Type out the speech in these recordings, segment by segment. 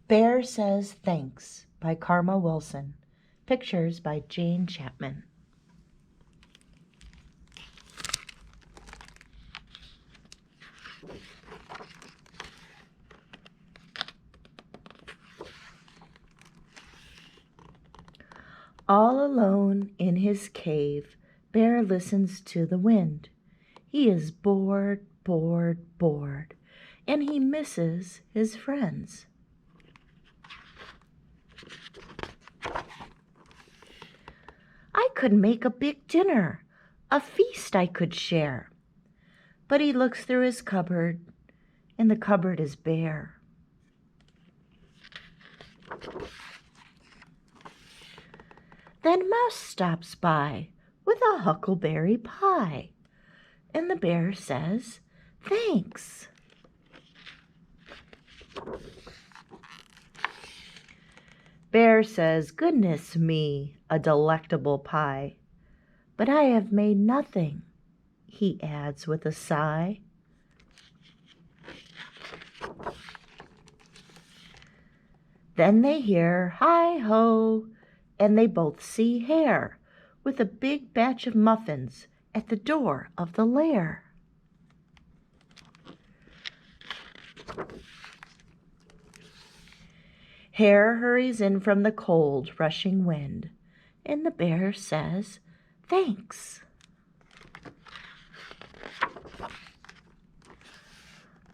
Bear Says Thanks by Karma Wilson. Pictures by Jane Chapman. All alone in his cave, Bear listens to the wind. He is bored, bored, bored, and he misses his friends. I could make a big dinner, a feast I could share. But he looks through his cupboard, and the cupboard is bare. Then Mouse stops by with a huckleberry pie, and the bear says, "Thanks." Bear says, "Goodness me, a delectable pie. But I have made nothing," he adds with a sigh. Then they hear, "Hi-ho," and they both see Hare with a big batch of muffins at the door of the lair. Hare hurries in from the cold, rushing wind, and the bear says, "Thanks."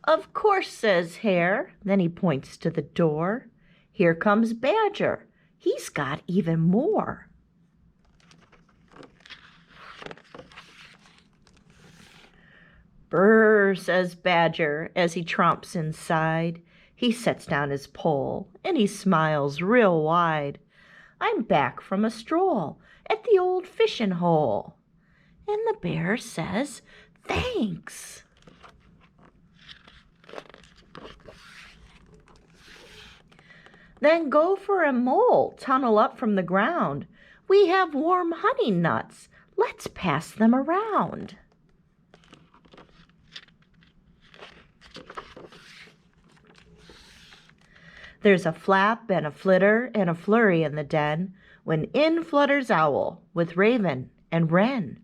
"Of course," says Hare. Then he points to the door. "Here comes Badger. He's got even more." "Brr," says Badger as he tromps inside. He sets down his pole and he smiles real wide. "I'm back from a stroll at the old fishing hole." And the bear says, "Thanks." "Then Gopher and Mole tunnel up from the ground. We have warm honey nuts. Let's pass them around." There's a flap and a flitter and a flurry in the den, when in flutters Owl with Raven and Wren.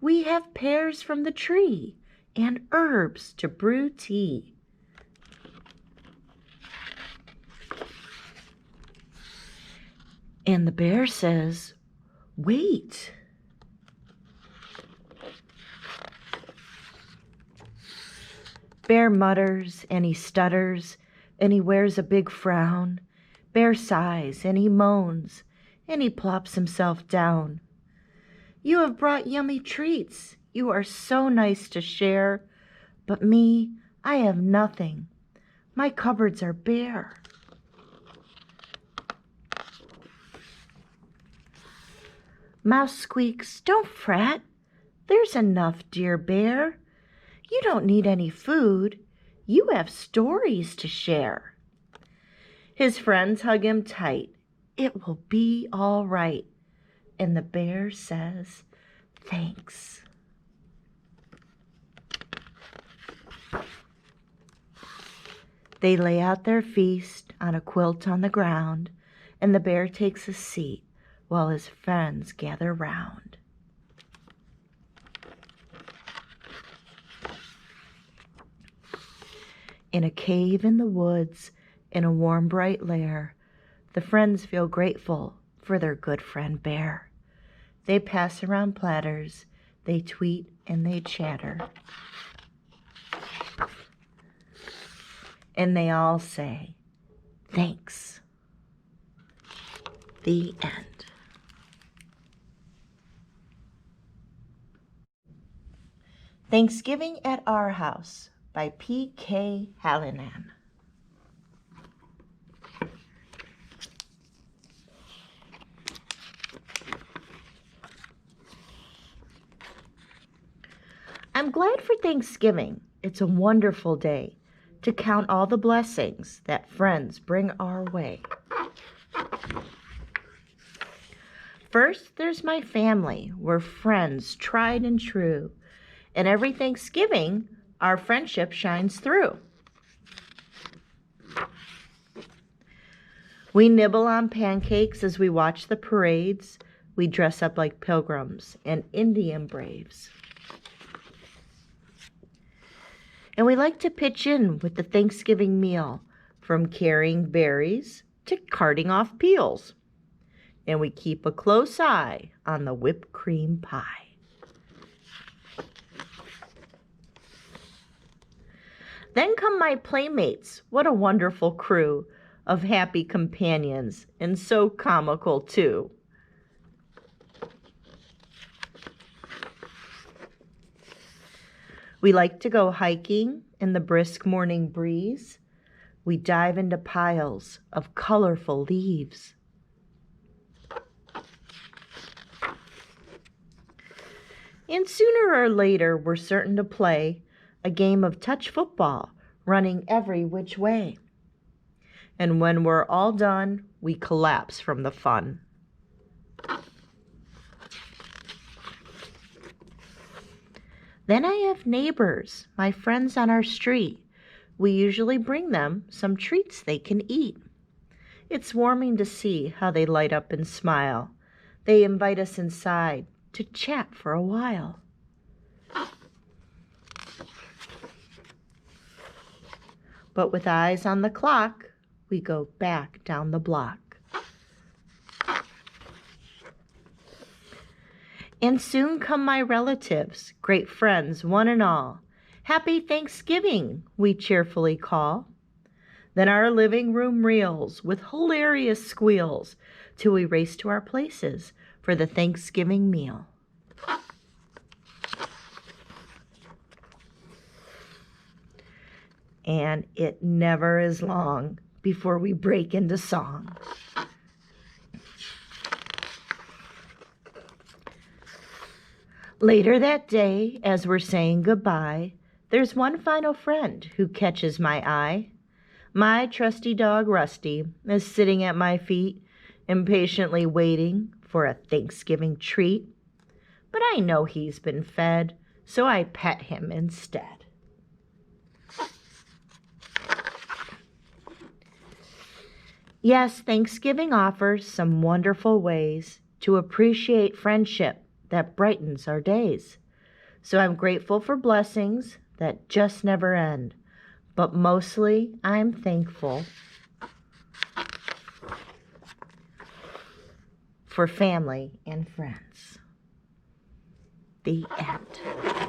We have pears from the tree and herbs to brew tea. And the bear says, "Wait." Bear mutters and he stutters and he wears a big frown. Bear sighs and he moans and he plops himself down. "You have brought yummy treats. You are so nice to share. But me, I have nothing. My cupboards are bare." Mouse squeaks, "Don't fret. There's enough, dear bear. You don't need any food. You have stories to share." His friends hug him tight. "It will be all right." And the bear says, "Thanks." They lay out their feast on a quilt on the ground, and the bear takes a seat while his friends gather round. In a cave in the woods, in a warm, bright lair, the friends feel grateful for their good friend Bear. They pass around platters, they tweet and they chatter. And they all say, "Thanks." The end. Thanksgiving at Our House by P.K. Hallinan. I'm glad for Thanksgiving. It's a wonderful day to count all the blessings that friends bring our way. First, there's my family. We're friends, tried and true. And every Thanksgiving, our friendship shines through. We nibble on pancakes as we watch the parades. We dress up like pilgrims and Indian braves. And we like to pitch in with the Thanksgiving meal, from carrying berries to carting off peels. And we keep a close eye on the whipped cream pie. Then come my playmates. What a wonderful crew of happy companions, and so comical too. We like to go hiking in the brisk morning breeze. We dive into piles of colorful leaves. And sooner or later, we're certain to play a game of touch football, running every which way. And when we're all done, we collapse from the fun. Then I have neighbors, my friends on our street. We usually bring them some treats they can eat. It's warming to see how they light up and smile. They invite us inside to chat for a while. But with eyes on the clock, we go back down the block. And soon come my relatives, great friends, one and all. Happy Thanksgiving, we cheerfully call. Then our living room reels with hilarious squeals till we race to our places for the Thanksgiving meal. And it never is long before we break into song. Later that day, as we're saying goodbye, there's one final friend who catches my eye. My trusty dog Rusty is sitting at my feet, impatiently waiting for a Thanksgiving treat. But I know he's been fed, so I pet him instead. Yes, Thanksgiving offers some wonderful ways to appreciate friendship that brightens our days. So I'm grateful for blessings that just never end, but mostly I'm thankful for family and friends. The end.